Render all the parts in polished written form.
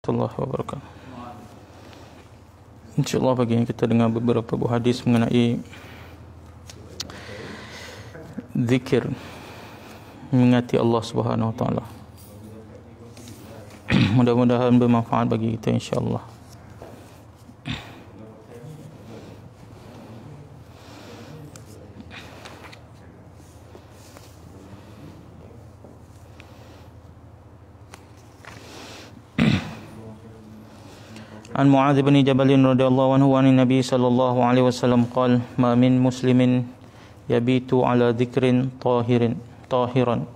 warahmatullahi wabarakatuh. InsyaAllah pagi ini kita dengar beberapa buah hadis mengenai zikir mengingati Allah Subhanahu wa taala. Mudah-mudahan bermanfaat bagi kita insya-Allah. An Mu'adz bin Jabal radhiyallahu anhu an Nabi sallallahu alaihi wasallam qala ma min muslimin yabitu ala dhikrin tahiran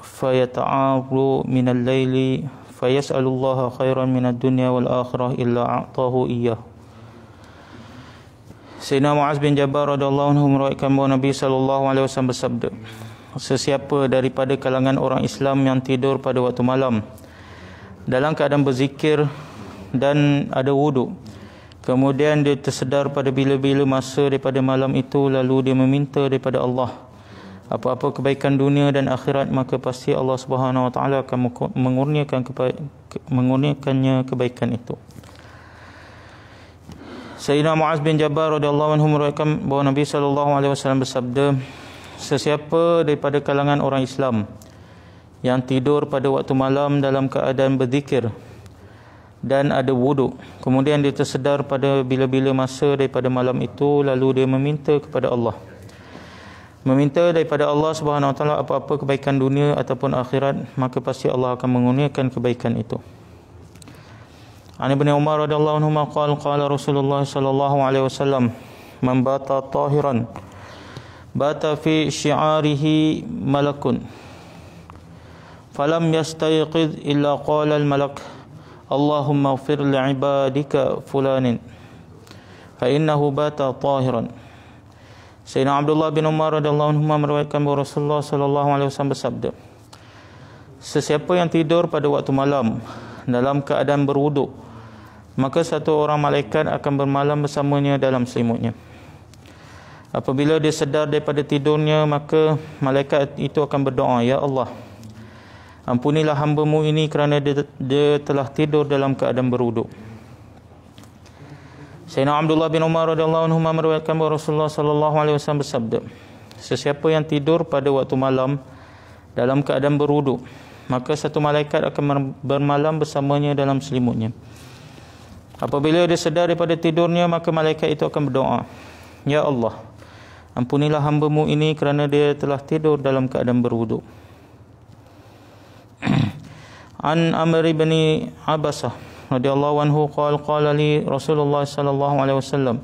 fayata'aru min al-laili fayas'alu Allah khairan min ad-dunya wal akhirah illa a'tahu iyyah. Sayyidina Mu'adz bin Jabal radhiyallahu anhu meriwayatkan bahawa Nabi sallallahu alaihi wasallam bersabda, sesiapa daripada kalangan orang Islam yang tidur pada waktu malam dalam keadaan berzikir dan ada wuduk, kemudian dia tersedar pada bila-bila masa daripada malam itu, lalu dia meminta daripada Allah apa-apa kebaikan dunia dan akhirat, maka pasti Allah Subhanahu wa taala akan mengurniakannya kebaikan itu. Sayyidina Mu'adz bin Jabal radhiyallahu anhu meriwayatkan bahawa Nabi sallallahu alaihi wasallam bersabda, sesiapa daripada kalangan orang Islam yang tidur pada waktu malam dalam keadaan berzikir dan ada wuduk, kemudian dia tersedar pada bila-bila masa daripada malam itu, lalu dia meminta kepada Allah, meminta daripada Allah Subhanahu wa taala apa-apa kebaikan dunia ataupun akhirat, maka pasti Allah akan mengurniakan kebaikan itu. An Ibnu Umar radhiyallahu anhu qala Rasulullah sallallahu alaihi wasallam, man bata tahiran bata fi syi'arihi malakun falam yastayqidh illa qala al-malak Allahumma ighfir li'ibadika fulanin fa innahu bata tahiran. Sayyidina Abdullah bin Umar radhiyallahu anhu meriwayatkan bahawa Rasulullah sallallahu alaihi wasallam bersabda, sesiapa yang tidur pada waktu malam dalam keadaan berwuduk, maka satu orang malaikat akan bermalam bersamanya dalam selimutnya. Apabila dia sedar daripada tidurnya, maka malaikat itu akan berdoa, ya Allah, ampunilah hamba-Mu ini kerana dia telah tidur dalam keadaan berwuduk. Sayyidina Abdullah bin Umar radhiyallahu anhu meriwayatkan bahawa Rasulullah sallallahu alaihi wasallam bersabda, sesiapa yang tidur pada waktu malam dalam keadaan berwuduk, maka satu malaikat akan bermalam bersamanya dalam selimutnya. Apabila dia sedar daripada tidurnya, maka malaikat itu akan berdoa, ya Allah, ampunilah hamba-Mu ini kerana dia telah tidur dalam keadaan berwuduk. An Amr bin Abasah radhiyallahu anhu qala li Rasulullah sallallahu alaihi wasallam,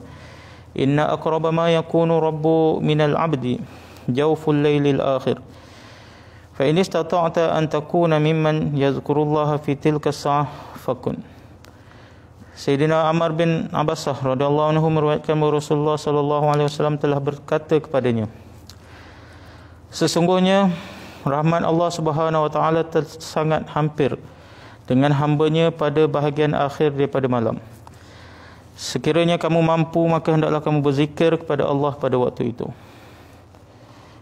inna aqraba ma yakunu rabbu minal 'abdi jawful lailil akhir fa in istata'ta an takuna mimman yadhkurullaha fi tilka as-sa'ah fakun. Sayyidina Amr bin Abasah radhiyallahu anhu meriwayatkan bahawa Rasulullah sallallahu alaihi wasallam telah berkata kepadanya, sesungguhnya rahmat Allah Subhanahu wa taala sangat hampir dengan hamba-Nya pada bahagian akhir daripada malam. Sekiranya kamu mampu, maka hendaklah kamu berzikir kepada Allah pada waktu itu.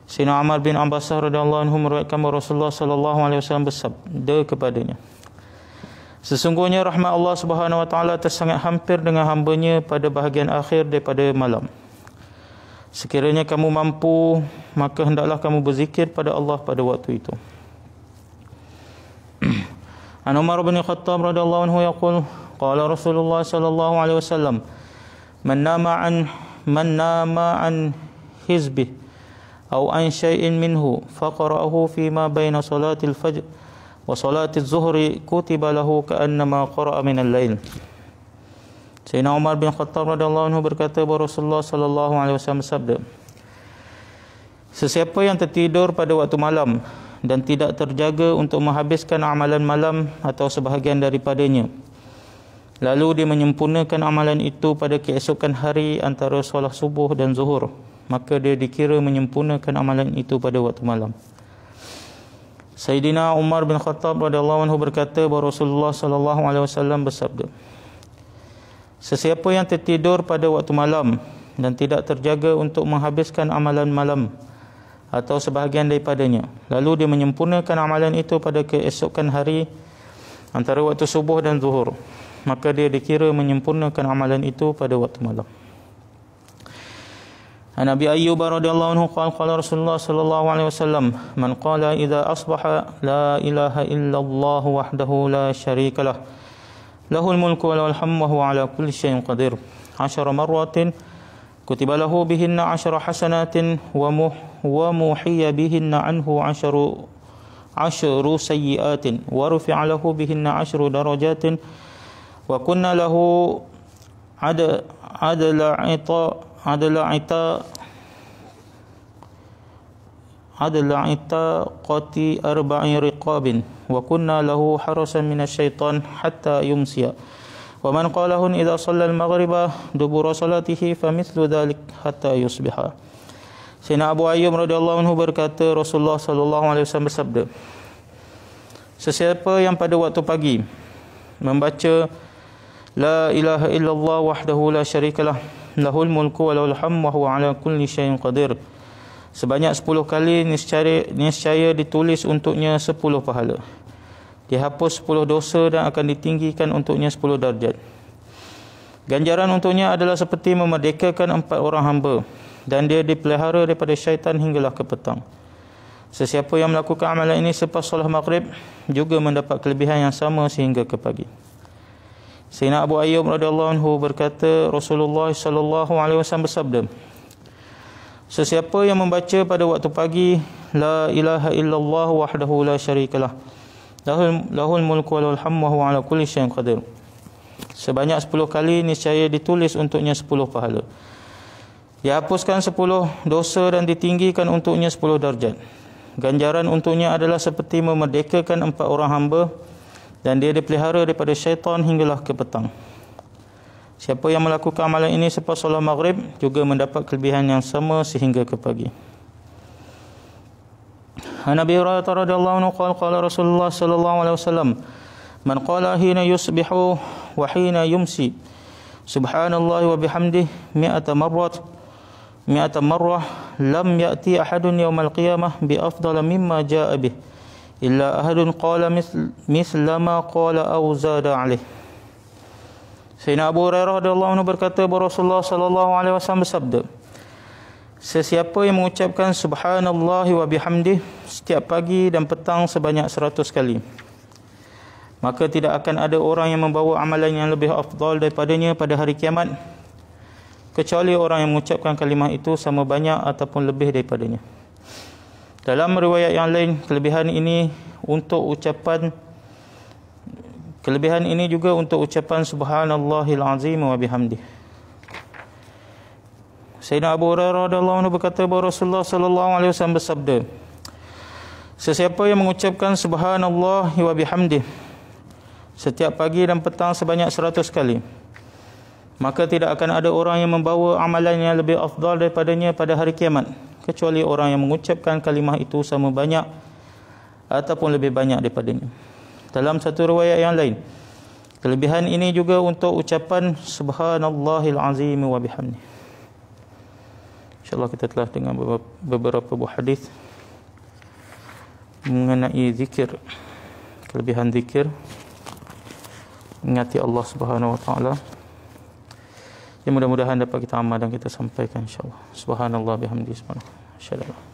Sayyidina Amr bin Abbasah radhiyallahu anhu meriwayatkan bahawa Rasulullah sallallahu alaihi wasallam bersabda kepadanya, sesungguhnya rahmat Allah Subhanahu wa taala sangat hampir dengan hamba-Nya pada bahagian akhir daripada malam. Sekiranya kamu mampu, maka hendaklah kamu berzikir pada Allah pada waktu itu. An Umar bin Khattab radhiyallahu anhu yaqul qala Rasulullah sallallahu alaihi wasallam, man nama an hizbi aw an shay'in minhu faqara'ahu fi ma baina salatil fajr wa salatiz zuhri kutiba lahu ka'annama qara'a min al-lail. Sayyidina Umar bin Khattab radhiyallahu anhu berkata bahawa Rasulullah sallallahu alaihi wasallam bersabda, sesiapa yang tertidur pada waktu malam dan tidak terjaga untuk menghabiskan amalan malam atau sebahagian daripadanya, lalu dia menyempurnakan amalan itu pada keesokan hari antara solat subuh dan zuhur, maka dia dikira menyempurnakan amalan itu pada waktu malam. Sayyidina Umar bin Khattab radhiyallahu anhu berkata bahawa Rasulullah sallallahu alaihi wasallam bersabda, sesiapa yang tertidur pada waktu malam dan tidak terjaga untuk menghabiskan amalan malam atau sebahagian daripadanya, lalu dia menyempurnakan amalan itu pada keesokan hari antara waktu subuh dan zuhur, maka dia dikira menyempurnakan amalan itu pada waktu malam. Nabi Ayyub radhiyallahu anhu qala Rasulullah sallallahu alaihi wasallam, man qala idza asbaha la ilaha illallah wahdahu la syarika lah, lahul mulku wa lahul hamdu wa huwa ala kulli syai'in qadir, 10 marratin kutiba lahu bihinna 10 hasanatin wa muhiya bihinna anhu 10 sayyi'atin wa rufi'a lahu bihinna 10 darajatin wa kunna lahu adla qati arba'i riqabin wa kunna lahu harasan minasyaitan hatta yumsiya wa man qalahun idza shalla al-maghriba dubura salatihi famithlu dhalik hatta yusbiha. Sayyidina Abu Ayyub radhiyallahu anhu berkata, Rasulullah sallallahu alaihi wasallam bersabda, sesiapa yang pada waktu pagi membaca la ilaha illallah wahdahu la syarikalah, lahul mulku wa lahul hamdu wa huwa ala kulli syai'in qadir, sebanyak 10 kali, niscaya ditulis untuknya 10 pahala, dihapus 10 dosa dan akan ditinggikan untuknya 10 darjat. Ganjaran untuknya adalah seperti memerdekakan 4 orang hamba, dan dia dipelihara daripada syaitan hinggalah ke petang. Sesiapa yang melakukan amalan ini selepas solat maghrib juga mendapat kelebihan yang sama sehingga ke pagi. Sayyidina Abu Ayyub radhiyallahu anhu berkata, Rasulullah sallallahu alaihi wasallam bersabda, sesiapa yang membaca pada waktu pagi la ilaha illallah wahdahu la syarikalah, lahul mulku wa lahul hamdu wa huwa ala kulli syai'in qadir, sebanyak 10 kali, niscaya ditulis untuknya 10 pahala, dihapuskan 10 dosa dan ditinggikan untuknya 10 darjat. Ganjaran untuknya adalah seperti memerdekakan 4 orang hamba, dan dia dipelihara daripada syaitan hinggalah ke petang. Siapa yang melakukan amalan ini selepas solat maghrib juga mendapat kelebihan yang sama sehingga ke pagi. Nabi Hurairah radhiyallahu anhu qala Rasulullah sallallahu alaihi wasallam, man qala hina yusbihu wa hina yumsi subhanallahi wa bihamdihi 100 marrah lam ya'ti ahadun yawmal qiyamah bi afdala mimma jaa'a bih illa ahadun qala misla ma qala aw zada alaih. Sayyidina Abu Hurairah radhiyallahu anhu berkata bahawa Rasulullah sallallahu alaihi wasallam bersabda, sesiapa yang mengucapkan subhanallahi wa bihamdih setiap pagi dan petang sebanyak 100 kali, maka tidak akan ada orang yang membawa amalan yang lebih afdal daripadanya pada hari kiamat, kecuali orang yang mengucapkan kalimah itu sama banyak ataupun lebih daripadanya. Dalam riwayat yang lain, kelebihan ini juga untuk ucapan subhanallahil azim wa bihamdih. Sayyidina Abu Hurairah radhiyallahu anhu berkata bahawa Rasulullah sallallahu alaihi wasallam bersabda, sesiapa yang mengucapkan subhanallahi wa bihamdih setiap pagi dan petang sebanyak 100 kali, maka tidak akan ada orang yang membawa amalan yang lebih afdal daripadanya pada hari kiamat, kecuali orang yang mengucapkan kalimah itu sama banyak ataupun lebih banyak daripadanya. Dalam satu riwayat yang lain, kelebihan ini juga untuk ucapan subhanallahil azim wa bihamdih. InsyaAllah kita telah dengar beberapa buah hadis mengenai zikir, kelebihan zikir, mengingati Allah Subhanahu wa taala. Yang mudah-mudahan dapat kita amal dan kita sampaikan insya-Allah. Subhanallah bihamdihi subhanallah.